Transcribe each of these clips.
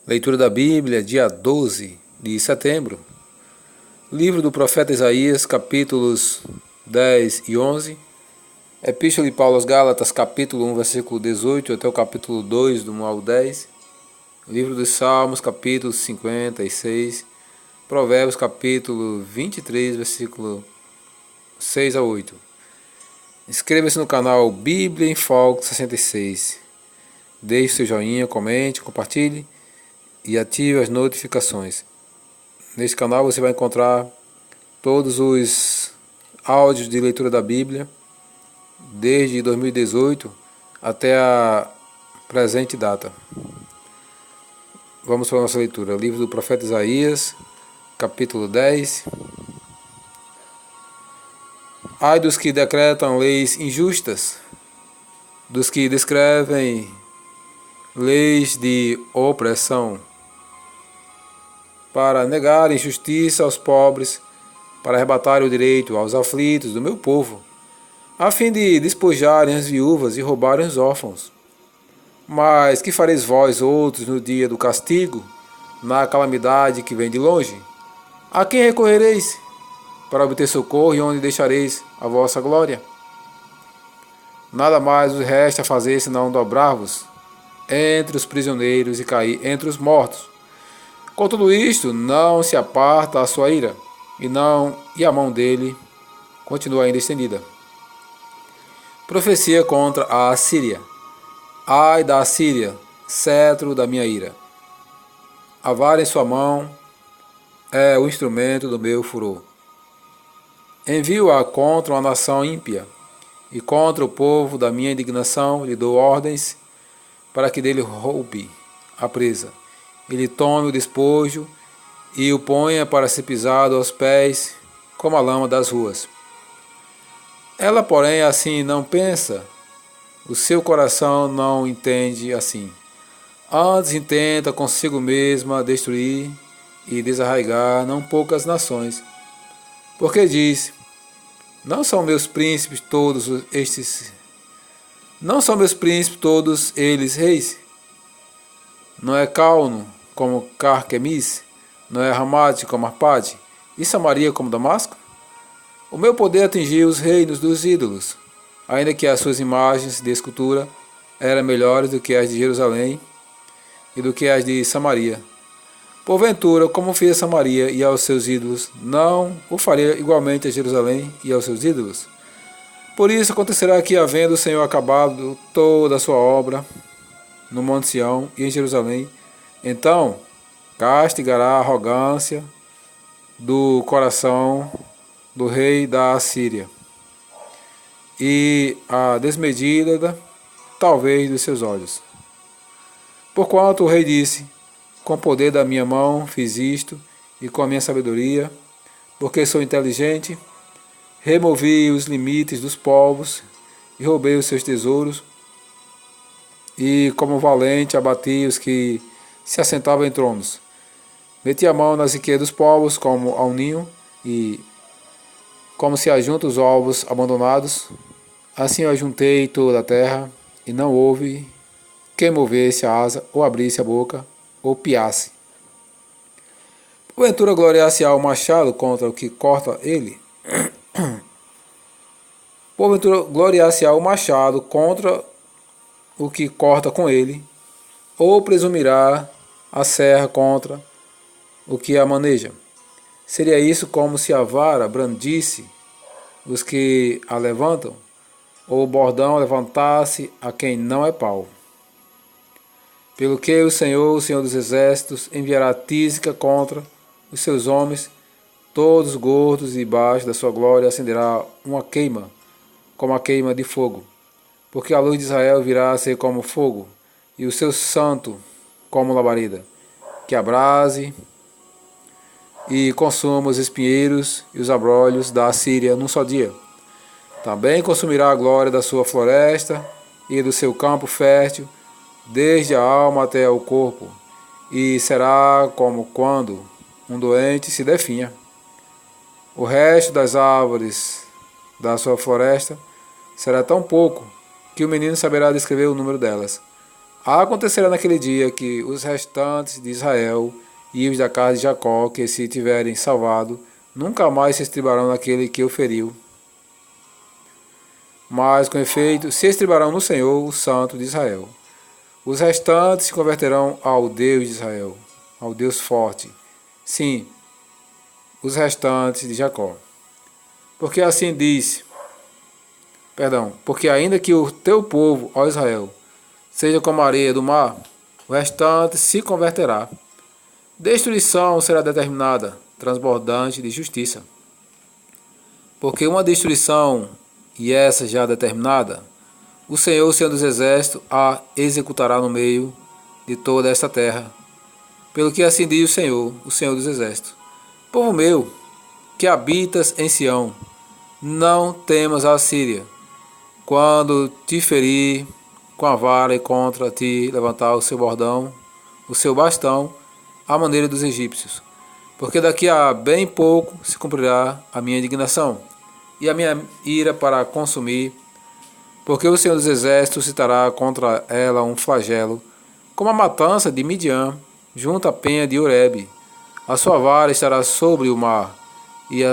Leitura da Bíblia, dia 12 de setembro. Livro do profeta Isaías, capítulos 10 e 11. Epístola de Paulo aos Gálatas, capítulo 1, versículo 18 até o capítulo 2, do 1 ao 10. Livro dos Salmos, capítulo 56. Provérbios, capítulo 23, versículo 6 a 8. Inscreva-se no canal Bíblia em Foco 66. Deixe seu joinha, comente, compartilhe e ative as notificações. Neste canal você vai encontrar todos os áudios de leitura da Bíblia desde 2018 até a presente data. Vamos para a nossa leitura. Livro do profeta Isaías, capítulo 10. Ai dos que decretam leis injustas, dos que descrevem leis de opressão, para negar injustiça aos pobres, para arrebatar o direito aos aflitos do meu povo, a fim de despojarem as viúvas e roubarem os órfãos. Mas que fareis vós outros no dia do castigo, na calamidade que vem de longe? A quem recorrereis para obter socorro e onde deixareis a vossa glória? Nada mais vos resta fazer senão dobrar-vos entre os prisioneiros e cair entre os mortos. Com tudo isto, não se aparta a sua ira, e a mão dele continua ainda estendida. Profecia contra a Assíria. Ai da Assíria, cetro da minha ira. A vara em sua mão é o instrumento do meu furor. Envio-a contra uma nação ímpia, e contra o povo da minha indignação lhe dou ordens para que dele roube a presa. Ele tome o despojo e o ponha para ser pisado aos pés como a lama das ruas. Ela, porém, assim não pensa, o seu coração não entende assim. Antes intenta consigo mesma destruir e desarraigar não poucas nações. Porque diz, não são meus príncipes todos eles reis? Não é Calno como Carquemis? Não é Ramate como Arpade? E Samaria como Damasco? O meu poder atingiu os reinos dos ídolos, ainda que as suas imagens de escultura eram melhores do que as de Jerusalém e do que as de Samaria. Porventura, como fiz a Samaria e aos seus ídolos, não o faria igualmente a Jerusalém e aos seus ídolos? Por isso acontecerá que, havendo o Senhor acabado toda a sua obra no Monte Sião e em Jerusalém, então castigará a arrogância do coração do rei da Assíria e a desmedida, talvez, dos seus olhos. Porquanto o rei disse, com o poder da minha mão fiz isto, e com a minha sabedoria, porque sou inteligente, removi os limites dos povos e roubei os seus tesouros, e como valente abati os que se assentavam em tronos. Meti a mão nas riquezas dos povos como ao ninho, e como se ajunta os ovos abandonados, assim eu ajuntei toda a terra, e não houve quem movesse a asa, ou abrisse a boca, ou piasse. Porventura gloriar-se-á o machado contra o que corta ele? Porventura gloriar-se-á o machado contra o que corta com ele, ou presumirá a serra contra o que a maneja? Seria isso como se a vara brandisse os que a levantam, ou o bordão levantasse a quem não é pau. Pelo que o Senhor dos Exércitos, enviará tísica contra os seus homens, todos gordos, e debaixo da sua glória acenderá uma queima, como a queima de fogo. Porque a luz de Israel virá a ser como fogo, e o seu santo como labareda, que abrase e consuma os espinheiros e os abrolhos da Assíria num só dia. Também consumirá a glória da sua floresta e do seu campo fértil, desde a alma até o corpo, e será como quando um doente se definha. O resto das árvores da sua floresta será tão pouco que o menino saberá descrever o número delas. Acontecerá naquele dia que os restantes de Israel e os da casa de Jacó, que se tiverem salvado, nunca mais se estribarão naquele que o feriu. Mas, com efeito, se estribarão no Senhor, o Santo de Israel. Os restantes se converterão ao Deus de Israel, ao Deus forte. Sim, os restantes de Jacó. Porque assim diz, porque ainda que o teu povo, ó Israel, seja como a areia do mar, o restante se converterá. Destruição será determinada, transbordante de justiça. Porque uma destruição, e essa já determinada, o Senhor, o Senhor dos Exércitos, a executará no meio de toda esta terra. Pelo que assim diz o Senhor dos Exércitos: povo meu, que habitas em Sião, não temas a Síria, quando te ferir com a vara e contra ti levantar o seu bordão, o seu bastão, à maneira dos egípcios. Porque daqui a bem pouco se cumprirá a minha indignação e a minha ira para consumir, porque o Senhor dos Exércitos citará contra ela um flagelo, como a matança de Midian, junto à penha de Oreb. A sua vara estará sobre o mar, e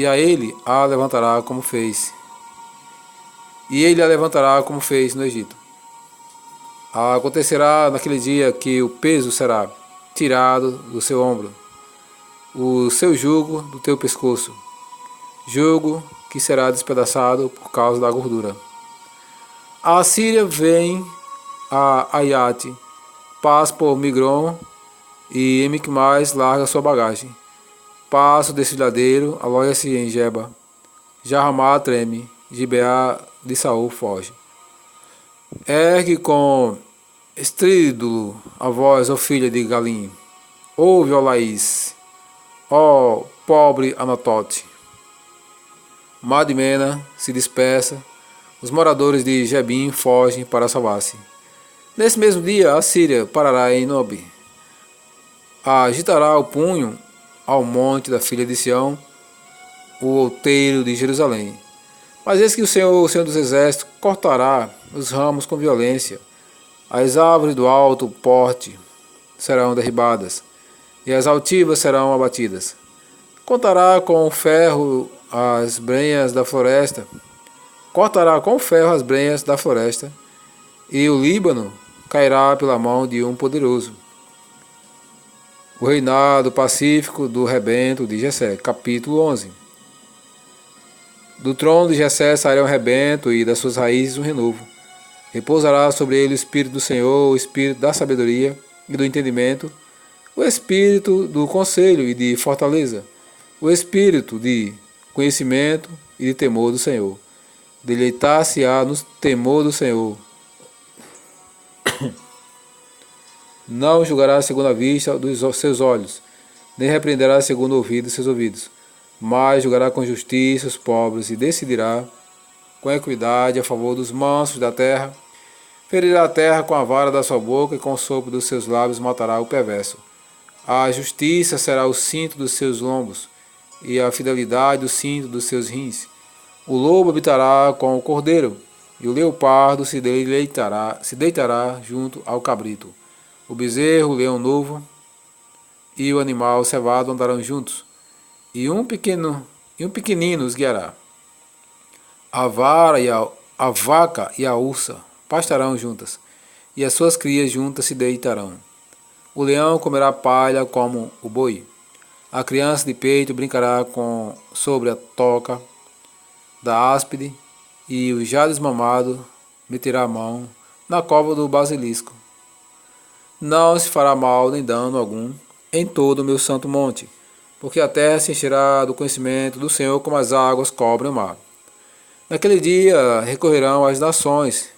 a ele a levantará como fez. E ele a levantará como fez no Egito. Acontecerá naquele dia que o peso será tirado do seu ombro, o seu jugo do teu pescoço, jugo que será despedaçado por causa da gordura. A Síria vem a Aiate, passa por Migron e em Micmais larga sua bagagem. Passa o desfiladeiro, aloja-se em Geba. Jarramá treme, Gibeá de Saul foge. Ergue com estrídulo a voz, ó filha de Galim. Ouve, ó Laís, ó pobre Anatote. Madmena se dispersa, os moradores de Jebim fogem para salvar-se. Nesse mesmo dia, a Síria parará em Nob. Agitará o punho ao monte da filha de Sião, o outeiro de Jerusalém. Mas eis que o Senhor dos Exércitos cortará os ramos com violência. As árvores do alto porte serão derribadas, e as altivas serão abatidas. Cortará com ferro as brenhas da floresta, e o Líbano cairá pela mão de um poderoso. O reinado pacífico do rebento de Jessé, capítulo 11. Do trono de Jessé sairá um rebento, e das suas raízes um renovo. Repousará sobre ele o Espírito do Senhor, o Espírito da sabedoria e do entendimento, o Espírito do conselho e de fortaleza, o Espírito de conhecimento e de temor do Senhor. Deleitar-se-á no temor do Senhor. Não julgará segundo a vista dos seus olhos, nem repreenderá segundo o ouvido dos seus ouvidos, mas julgará com justiça os pobres e decidirá com equidade a favor dos mansos da terra. Ferirá a terra com a vara da sua boca e com o sopro dos seus lábios matará o perverso. A justiça será o cinto dos seus lombos e a fidelidade o cinto dos seus rins. O lobo habitará com o cordeiro e o leopardo se deitará junto ao cabrito. O bezerro, o leão novo e o animal cevado andarão juntos, e um pequenino os guiará. A vara e a vaca e a ursa pastarão juntas, e as suas crias juntas se deitarão. O leão comerá palha como o boi. A criança de peito brincará sobre a toca da áspide, e o já desmamado meterá a mão na cova do basilisco. Não se fará mal nem dano algum em todo o meu santo monte, porque a terra se encherá do conhecimento do Senhor como as águas cobrem o mar. Naquele dia recorrerão as nações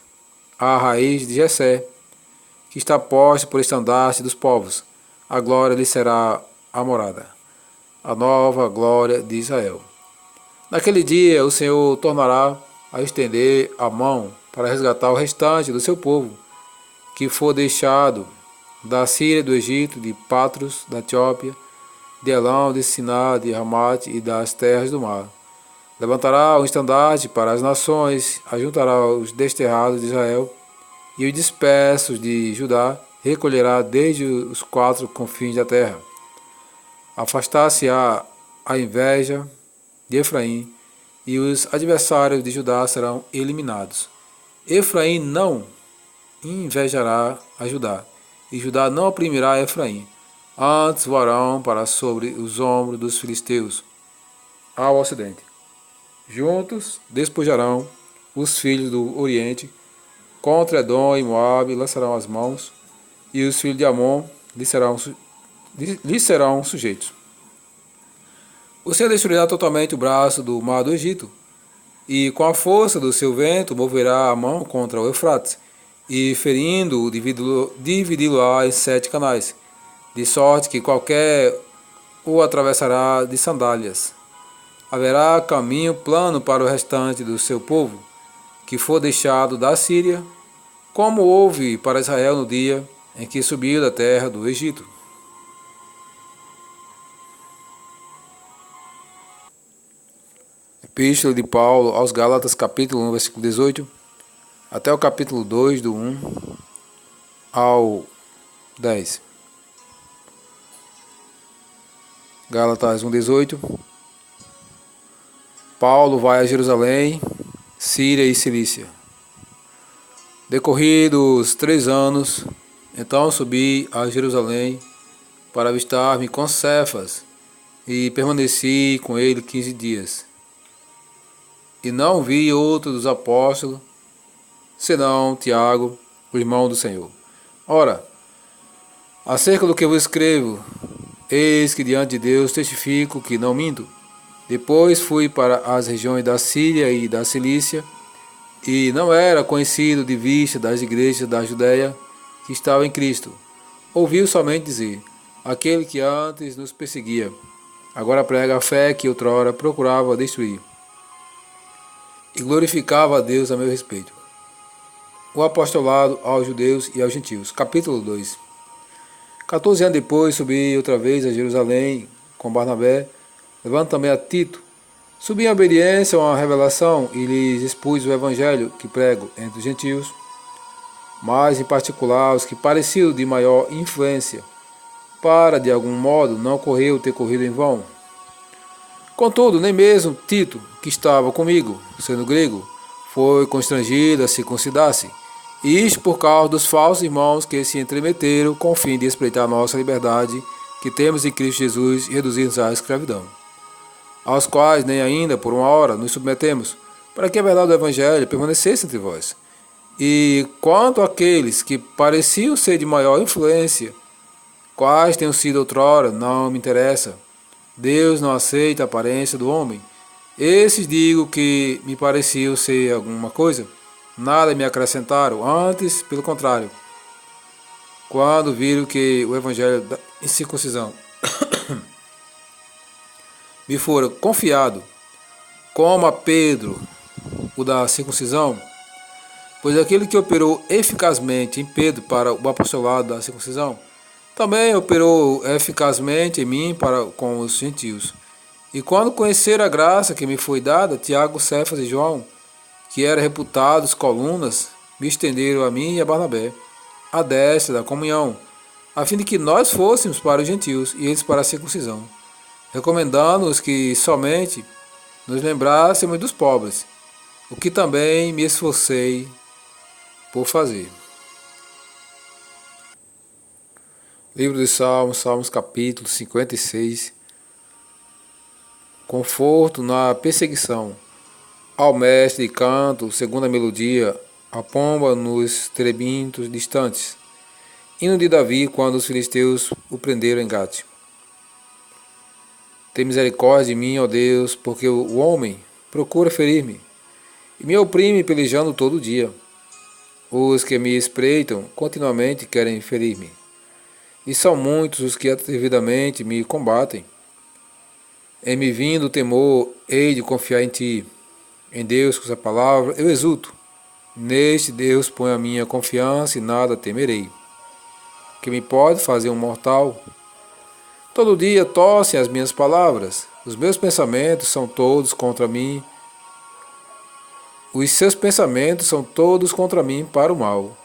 à raiz de Jessé, que está posta por estandarte dos povos. A glória lhe será a morada, a nova glória de Israel. Naquele dia o Senhor tornará a estender a mão para resgatar o restante do seu povo, que for deixado da Síria, do Egito, de Patros, da Etiópia, de Elão, de Siná, de Ramate e das terras do mar. Levantará um estandarte para as nações, ajuntará os desterrados de Israel e os dispersos de Judá recolherá desde os quatro confins da terra. Afastar-se-á a inveja de Efraim, e os adversários de Judá serão eliminados. Efraim não invejará a Judá, e Judá não oprimirá Efraim. Antes voarão para sobre os ombros dos filisteus, ao ocidente. Juntos despojarão os filhos do Oriente, contra Edom e Moabe lançarão as mãos, e os filhos de Amon lhes serão sujeitos. O Senhor destruirá totalmente o braço do mar do Egito, e com a força do seu vento moverá a mão contra o Eufrates, e ferindo-o, dividi-lo-á em 7 canais, de sorte que qualquer o atravessará de sandálias. Haverá caminho plano para o restante do seu povo, que for deixado da Síria, como houve para Israel no dia em que subiu da terra do Egito. Epístola de Paulo aos Gálatas, capítulo 1, versículo 18, até o capítulo 2, do 1 ao 10. Gálatas 1, 18. Paulo vai a Jerusalém, Síria e Cilícia. Decorridos 3 anos, então subi a Jerusalém para avistar-me com Cefas, e permaneci com ele 15 dias. E não vi outro dos apóstolos, senão Tiago, o irmão do Senhor. Ora, acerca do que vos escrevo, eis que diante de Deus testifico que não minto. Depois fui para as regiões da Síria e da Cilícia, e não era conhecido de vista das igrejas da Judéia que estavam em Cristo. Ouviu somente dizer: aquele que antes nos perseguia, agora prega a fé que outrora procurava destruir, e glorificava a Deus a meu respeito. O apostolado aos judeus e aos gentios. Capítulo 2. 14 anos depois subi outra vez a Jerusalém com Barnabé, levando também a Tito. Subi em obediência a uma revelação e lhes expus o evangelho que prego entre os gentios, mas em particular os que pareciam de maior influência, para de algum modo não ocorreu ter corrido em vão. Contudo, nem mesmo Tito, que estava comigo, sendo grego, foi constrangido a circuncidar-se, isto por causa dos falsos irmãos que se entremeteram com o fim de espreitar a nossa liberdade que temos em Cristo Jesus e reduzir-nos à escravidão, aos quais nem ainda por uma hora nos submetemos, para que a verdade do Evangelho permanecesse entre vós. E quanto àqueles que pareciam ser de maior influência, quais tenham sido outrora, não me interessa. Deus não aceita a aparência do homem. Esses digo que me pareciam ser alguma coisa, nada me acrescentaram, antes, pelo contrário, quando viram que o Evangelho da incircuncisão me fora confiado, como a Pedro o da circuncisão, pois aquele que operou eficazmente em Pedro para o apostolado da circuncisão, também operou eficazmente em mim para com os gentios. E quando conheceram a graça que me foi dada, Tiago, Cefas e João, que eram reputados colunas, me estenderam a mim e a Barnabé, à destra da comunhão, a fim de que nós fôssemos para os gentios e eles para a circuncisão, recomendando-nos que somente nos lembrássemos dos pobres, o que também me esforcei por fazer. Livro dos Salmos, Salmos capítulo 56. Conforto na perseguição. Ao mestre de canto, segundo a melodia, a pomba nos terebintos distantes. Hino de Davi, quando os filisteus o prenderam em Gate. Tem misericórdia de mim, ó Deus, porque o homem procura ferir-me e me oprime pelejando todo dia. Os que me espreitam continuamente querem ferir-me, e são muitos os que atrevidamente me combatem. Em me vindo o temor, hei de confiar em ti. Em Deus, com essa palavra, eu exulto. Neste Deus ponho a minha confiança e nada temerei. Que me pode fazer um mortal? Todo dia tossem as minhas palavras. Os meus pensamentos são todos contra mim. Os seus pensamentos são todos contra mim para o mal.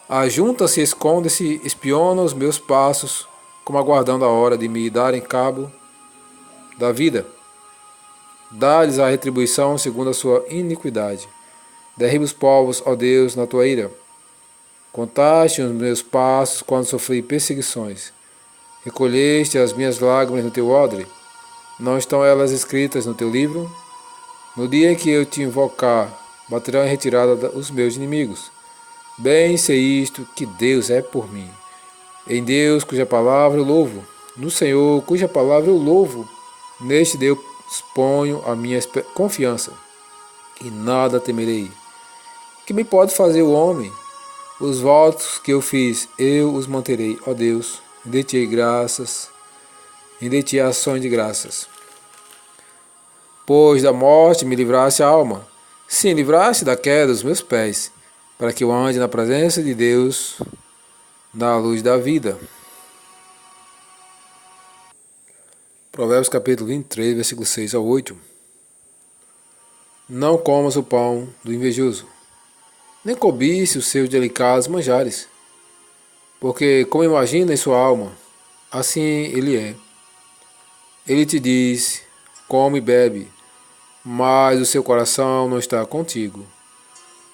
Ajunta-se, esconde-se, espiona os meus passos, como aguardando a hora de me darem cabo da vida. Dá-lhes a retribuição segundo a sua iniquidade. Derriba os povos, ó Deus, na tua ira. Contaste os meus passos quando sofri perseguições. Recolheste as minhas lágrimas no teu odre. Não estão elas escritas no teu livro? No dia em que eu te invocar, baterão em retirada os meus inimigos. Bem sei isto, que Deus é por mim. Em Deus, cuja palavra eu louvo. No Senhor, cuja palavra eu louvo. Neste Deus ponho a minha confiança. E nada temerei. Que me pode fazer o homem? Os votos que eu fiz, eu os manterei, ó Deus. Rende-te graças, rende-te ações de graças. Pois da morte me livraste a alma. Sim, livraste da queda dos meus pés, para que eu ande na presença de Deus, na luz da vida. Provérbios capítulo 23, versículos 6 a 8. Não comas o pão do invejoso, nem cobice os seus delicados manjares, porque como imagina em sua alma, assim ele é. Ele te diz, come e bebe, mas o seu coração não está contigo.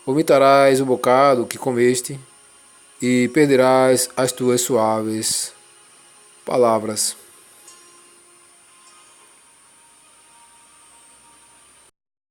Vomitarás o bocado que comeste e perderás as tuas suaves palavras.